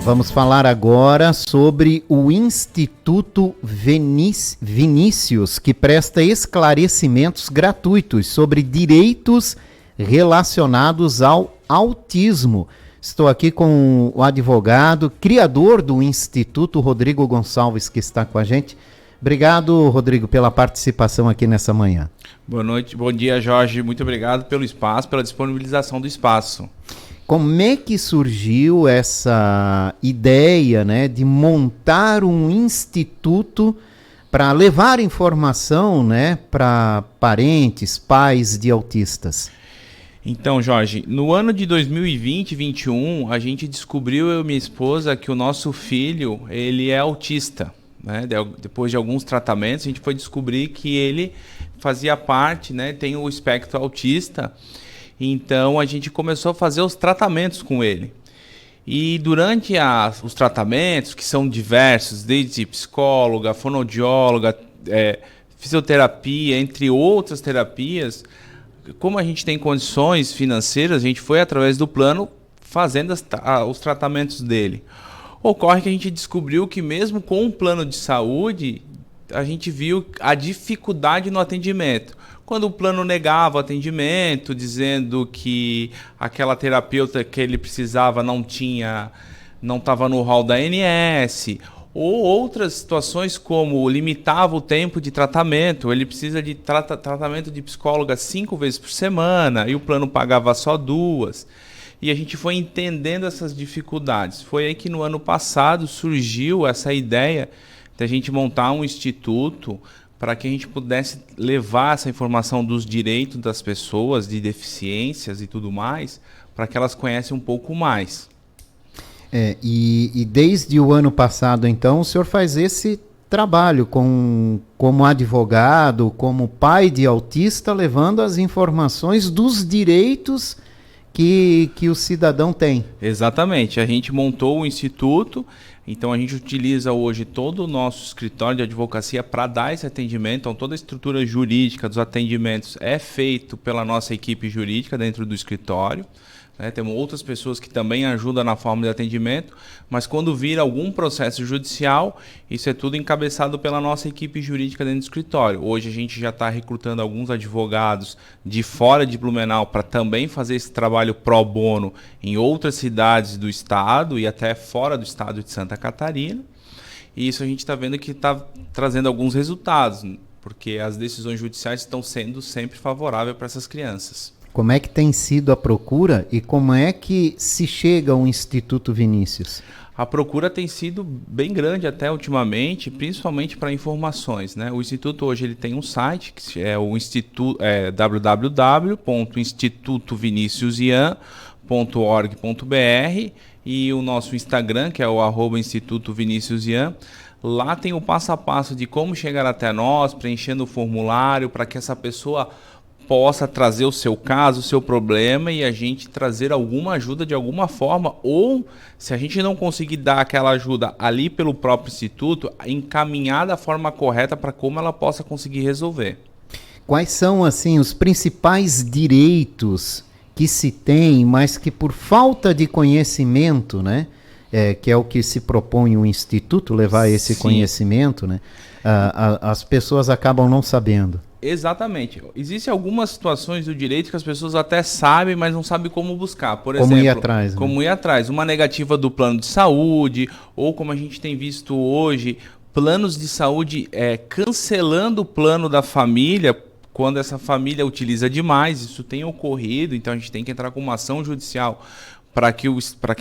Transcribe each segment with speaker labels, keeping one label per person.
Speaker 1: Vamos falar agora sobre o Instituto Vinícius, que presta esclarecimentos gratuitos sobre direitos relacionados ao autismo. Estou aqui com o advogado, criador do Instituto, Rodrigo Gonçalves, que está com a gente. Obrigado, Rodrigo, pela participação aqui nessa manhã.
Speaker 2: Boa noite, bom dia, Jorge. Muito obrigado pelo espaço, pela disponibilização do espaço.
Speaker 1: Como é que surgiu essa ideia, né, de montar um instituto para levar informação, né, para parentes, pais de autistas?
Speaker 2: Então, Jorge, no ano de 2020 e 2021, a gente descobriu, eu e minha esposa, que o nosso filho, ele é autista. Né? Depois de alguns tratamentos, a gente foi descobrir que ele fazia parte, né, tem o espectro autista. Então a gente começou a fazer os tratamentos com ele. E durante os tratamentos, que são diversos, desde psicóloga, fonoaudióloga, fisioterapia, entre outras terapias, como a gente tem condições financeiras, a gente foi através do plano fazendo os tratamentos dele. Ocorre que a gente descobriu que mesmo com um plano de saúde, a gente viu a dificuldade no atendimento. Quando o plano negava o atendimento, dizendo que aquela terapeuta que ele precisava não estava no rol da ANS, ou outras situações como limitava o tempo de tratamento, ele precisa de tratamento de psicóloga 5 vezes por semana, e o plano pagava só 2. E a gente foi entendendo essas dificuldades. Foi aí que no ano passado surgiu essa ideia de a gente montar um instituto para que a gente pudesse levar essa informação dos direitos das pessoas, de tudo mais, para que elas conhecem um pouco mais.
Speaker 1: E desde o ano passado, então, o senhor faz esse trabalho como advogado, como pai de autista, levando as informações dos direitos que o cidadão tem.
Speaker 2: Exatamente. A gente montou o instituto, então a gente utiliza hoje todo o nosso escritório de advocacia para dar esse atendimento. Então toda a estrutura jurídica dos atendimentos é feito pela nossa equipe jurídica dentro do escritório. Temos outras pessoas que também ajudam na forma de atendimento, mas quando vir algum processo judicial, isso é tudo encabeçado pela nossa equipe jurídica dentro do escritório. Hoje a gente já está recrutando alguns advogados de fora de Blumenau para também fazer esse trabalho pro bono em outras cidades do estado e até fora do estado de Santa Catarina. E isso a gente está vendo que está trazendo alguns resultados, porque as decisões judiciais estão sendo sempre favoráveis para essas crianças.
Speaker 1: Como é que tem sido a procura e como é que se chega ao Instituto Vinícius?
Speaker 2: A procura tem sido bem grande até ultimamente, principalmente para informações, né? O Instituto hoje ele tem um site, que é o www.institutoviniciusian.org.br e o nosso Instagram, que é o @Instituto Vinícius Ian. Lá tem o passo a passo de como chegar até nós, preenchendo o formulário para que essa pessoa possa trazer o seu caso, o seu problema e a gente trazer alguma ajuda de alguma forma, ou se a gente não conseguir dar aquela ajuda ali pelo próprio instituto, encaminhar da forma correta para como ela possa conseguir resolver.
Speaker 1: Quais são, assim, os principais direitos que se tem, mas que por falta de conhecimento, né, que é o que se propõe o instituto, levar esse conhecimento, né, as pessoas acabam não sabendo?
Speaker 2: Exatamente. Existem algumas situações do direito que as pessoas até sabem, mas não sabem como buscar. Por exemplo,
Speaker 1: como ir atrás, né?
Speaker 2: Como ir atrás. Uma negativa do plano de saúde, ou como a gente tem visto hoje, planos de saúde cancelando o plano da família, quando essa família utiliza demais. Isso tem ocorrido, então a gente tem que entrar com uma ação judicial para que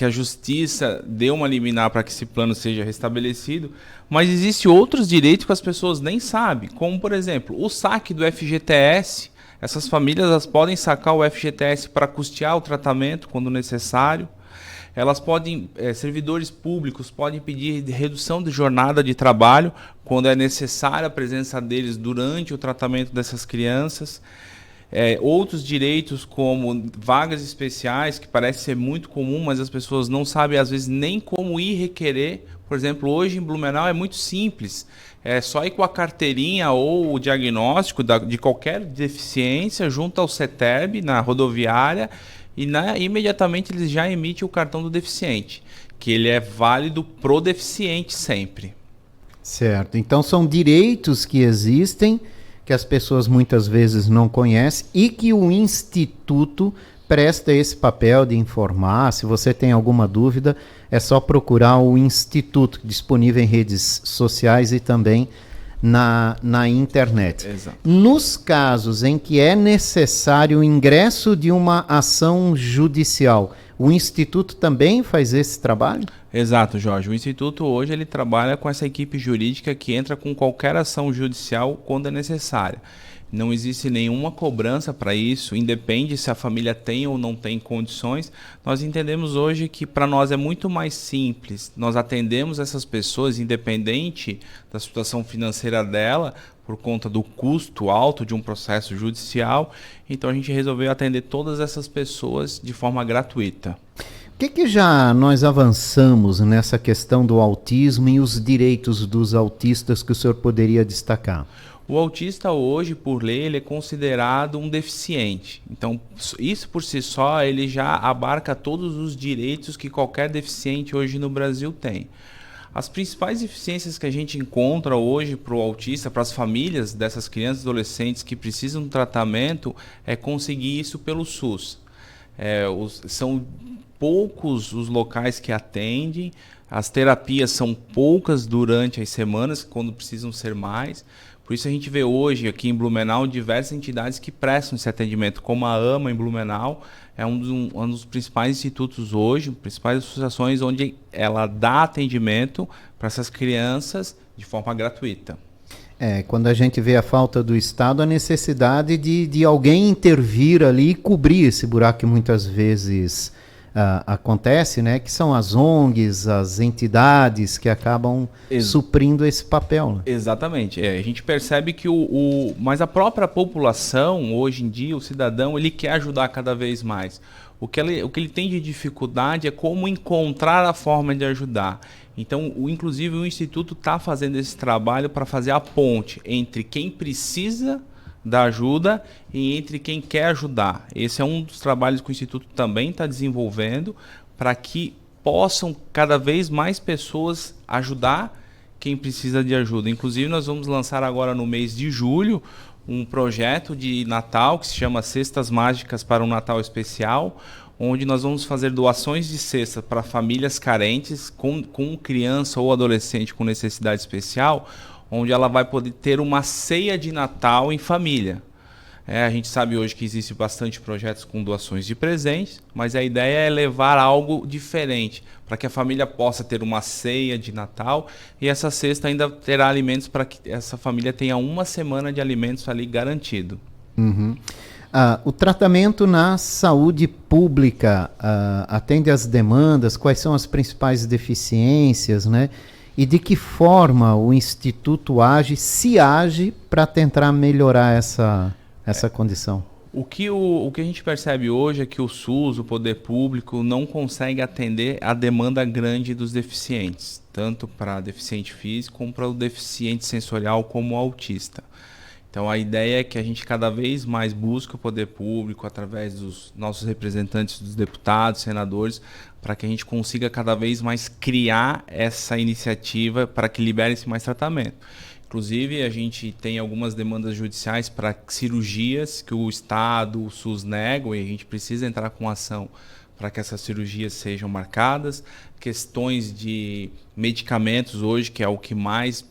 Speaker 2: a justiça dê uma liminar para que esse plano seja restabelecido. Mas existem outros direitos que as pessoas nem sabem, como, por exemplo, o saque do FGTS. Essas famílias elas podem sacar o FGTS para custear o tratamento quando necessário. Elas podem, servidores públicos podem pedir redução de jornada de trabalho quando é necessária a presença deles durante o tratamento dessas crianças. Outros direitos como vagas especiais, que parece ser muito comum, mas as pessoas não sabem às vezes nem como ir requerer. Por exemplo, hoje em Blumenau é muito simples, é só ir com a carteirinha ou o diagnóstico de qualquer deficiência junto ao CETERB na rodoviária e imediatamente eles já emitem o cartão do deficiente. que ele é válido pro deficiente sempre.
Speaker 1: Certo. Então são direitos que existem, que as pessoas muitas vezes não conhecem e que o Instituto presta esse papel de informar. Se você tem alguma dúvida, é só procurar o Instituto, disponível em redes sociais e também na internet.
Speaker 2: Exato.
Speaker 1: Nos casos em que é necessário o ingresso de uma ação judicial, o Instituto também faz esse trabalho?
Speaker 2: Exato, Jorge. O Instituto hoje ele trabalha com essa equipe jurídica que entra com qualquer ação judicial quando é necessária. Não existe nenhuma cobrança para isso, independe se a família tem ou não tem condições. Nós entendemos hoje que para nós é muito mais simples. Nós atendemos essas pessoas, independente da situação financeira dela, por conta do custo alto de um processo judicial. Então a gente resolveu atender todas essas pessoas de forma gratuita.
Speaker 1: O que já nós avançamos nessa questão do autismo e os direitos dos autistas que o senhor poderia destacar?
Speaker 2: O autista hoje, por lei, ele é considerado um deficiente. Então, isso por si só, ele já abarca todos os direitos que qualquer deficiente hoje no Brasil tem. As principais deficiências que a gente encontra hoje para o autista, para as famílias dessas crianças e adolescentes que precisam de tratamento, é conseguir isso pelo SUS. São poucos os locais que atendem, as terapias são poucas durante as semanas, quando precisam ser mais. Por isso a gente vê hoje aqui em Blumenau diversas entidades que prestam esse atendimento, como a AMA em Blumenau, é um dos principais institutos hoje, principais associações onde ela dá atendimento para essas crianças de forma gratuita.
Speaker 1: Quando a gente vê a falta do Estado, a necessidade de alguém intervir ali e cobrir esse buraco que muitas vezes acontece, né? Que são as ONGs, as entidades que acabam suprindo esse papel. Né?
Speaker 2: Exatamente. A gente percebe que mas a própria população, hoje em dia, o cidadão, ele quer ajudar cada vez mais. O que ele tem de dificuldade é como encontrar a forma de ajudar. Então, inclusive, o Instituto está fazendo esse trabalho para fazer a ponte entre quem precisa da ajuda e entre quem quer ajudar. Esse é um dos trabalhos que o Instituto também está desenvolvendo para que possam cada vez mais pessoas ajudar quem precisa de ajuda. Inclusive, nós vamos lançar agora no mês de julho um projeto de Natal que se chama Cestas Mágicas para um Natal Especial, onde nós vamos fazer doações de cesta para famílias carentes com criança ou adolescente com necessidade especial, onde ela vai poder ter uma ceia de Natal em família. A gente sabe hoje que existe bastante projetos com doações de presentes, mas a ideia é levar algo diferente, para que a família possa ter uma ceia de Natal e essa cesta ainda terá alimentos para que essa família tenha uma semana de alimentos ali garantido.
Speaker 1: Uhum. O tratamento na saúde pública atende às demandas? Quais são as principais deficiências, né? E de que forma o Instituto se age para tentar melhorar essa condição?
Speaker 2: O que a gente percebe hoje é que o SUS, o poder público, não consegue atender a demanda grande dos deficientes, tanto para deficiente físico como para o deficiente sensorial como o autista. Então a ideia é que a gente cada vez mais busque o poder público através dos nossos representantes, dos deputados, senadores, para que a gente consiga cada vez mais criar essa iniciativa para que libere-se mais tratamento. Inclusive, a gente tem algumas demandas judiciais para cirurgias que o Estado, o SUS negam e a gente precisa entrar com ação para que essas cirurgias sejam marcadas. Questões de medicamentos hoje, que é o que mais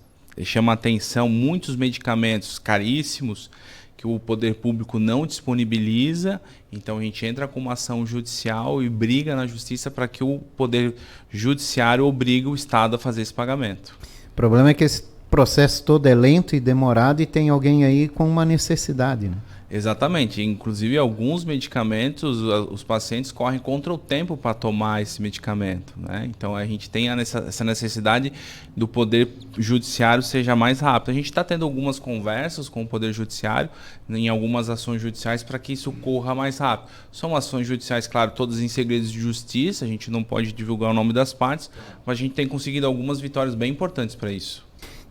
Speaker 2: chama atenção, muitos medicamentos caríssimos que o poder público não disponibiliza, então a gente entra com uma ação judicial e briga na justiça para que o poder judiciário obrigue o Estado a fazer esse pagamento.
Speaker 1: O problema é que esse processo todo é lento e demorado e tem alguém aí com uma necessidade, né?
Speaker 2: Exatamente. Inclusive, alguns medicamentos, os pacientes correm contra o tempo para tomar esse medicamento, né? Então, a gente tem essa necessidade do poder judiciário seja mais rápido. A gente está tendo algumas conversas com o poder judiciário em algumas ações judiciais para que isso corra mais rápido. São ações judiciais, claro, todas em segredos de justiça, a gente não pode divulgar o nome das partes, mas a gente tem conseguido algumas vitórias bem importantes para isso.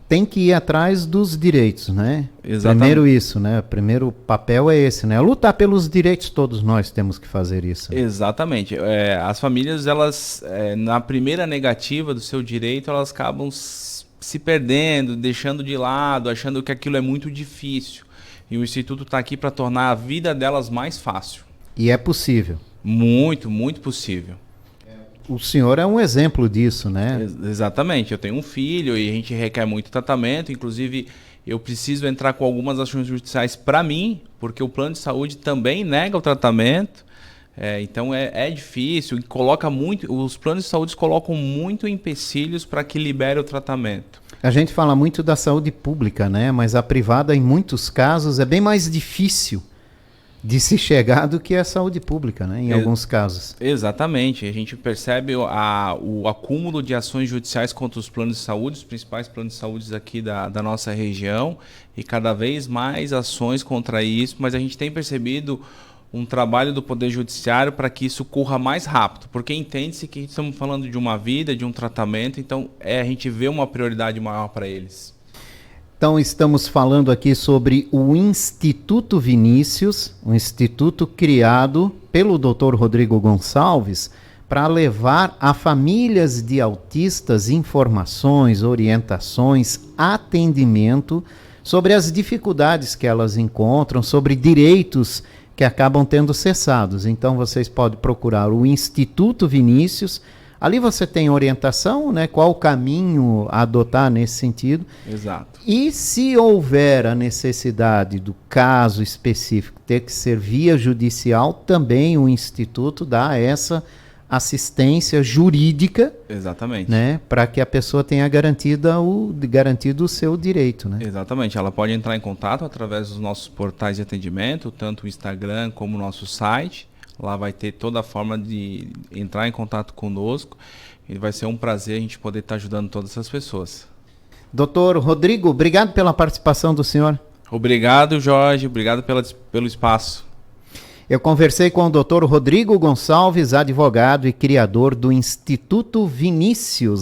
Speaker 1: tem que ir atrás dos direitos, né?
Speaker 2: Exatamente.
Speaker 1: Primeiro isso, né? O primeiro papel é esse, né? Lutar pelos direitos, todos nós temos que fazer isso.
Speaker 2: Exatamente. As famílias, elas, na primeira negativa do seu direito, elas acabam se perdendo, deixando de lado, achando que aquilo é muito difícil. E o Instituto está aqui para tornar a vida delas mais fácil.
Speaker 1: E é possível.
Speaker 2: Muito, muito possível.
Speaker 1: O senhor é um exemplo disso, né?
Speaker 2: Exatamente. Eu tenho um filho e a gente requer muito tratamento. Inclusive, eu preciso entrar com algumas ações judiciais para mim, porque o plano de saúde também nega o tratamento. Então é difícil e coloca muito. Os planos de saúde colocam muito empecilhos para que libere o tratamento.
Speaker 1: A gente fala muito da saúde pública, né? Mas a privada, em muitos casos, é bem mais difícil de se chegar do que a saúde pública, né? Em alguns casos.
Speaker 2: Exatamente. A gente percebe o acúmulo de ações judiciais contra os planos de saúde, os principais planos de saúde aqui da nossa região, e cada vez mais ações contra isso, mas a gente tem percebido um trabalho do Poder Judiciário para que isso corra mais rápido, porque entende-se que estamos falando de uma vida, de um tratamento, então a gente vê uma prioridade maior para eles.
Speaker 1: Então estamos falando aqui sobre o Instituto Vinícius, um instituto criado pelo Dr. Rodrigo Gonçalves para levar a famílias de autistas informações, orientações, atendimento sobre as dificuldades que elas encontram, sobre direitos que acabam tendo cessados. Então vocês podem procurar o Instituto Vinícius. Ali você tem orientação, né? Qual o caminho a adotar nesse sentido.
Speaker 2: Exato.
Speaker 1: E se houver a necessidade do caso específico ter que ser via judicial, também o Instituto dá essa assistência jurídica.
Speaker 2: Exatamente.
Speaker 1: Né? Para que a pessoa tenha garantido o seu direito. Né?
Speaker 2: Exatamente. Ela pode entrar em contato através dos nossos portais de atendimento, tanto o Instagram como o nosso site. Lá vai ter toda a forma de entrar em contato conosco e vai ser um prazer a gente poder estar ajudando todas essas pessoas.
Speaker 1: Doutor Rodrigo, obrigado pela participação do senhor.
Speaker 2: Obrigado, Jorge. Obrigado pelo espaço.
Speaker 1: Eu conversei com o Dr. Rodrigo Gonçalves, advogado e criador do Instituto Vinícius.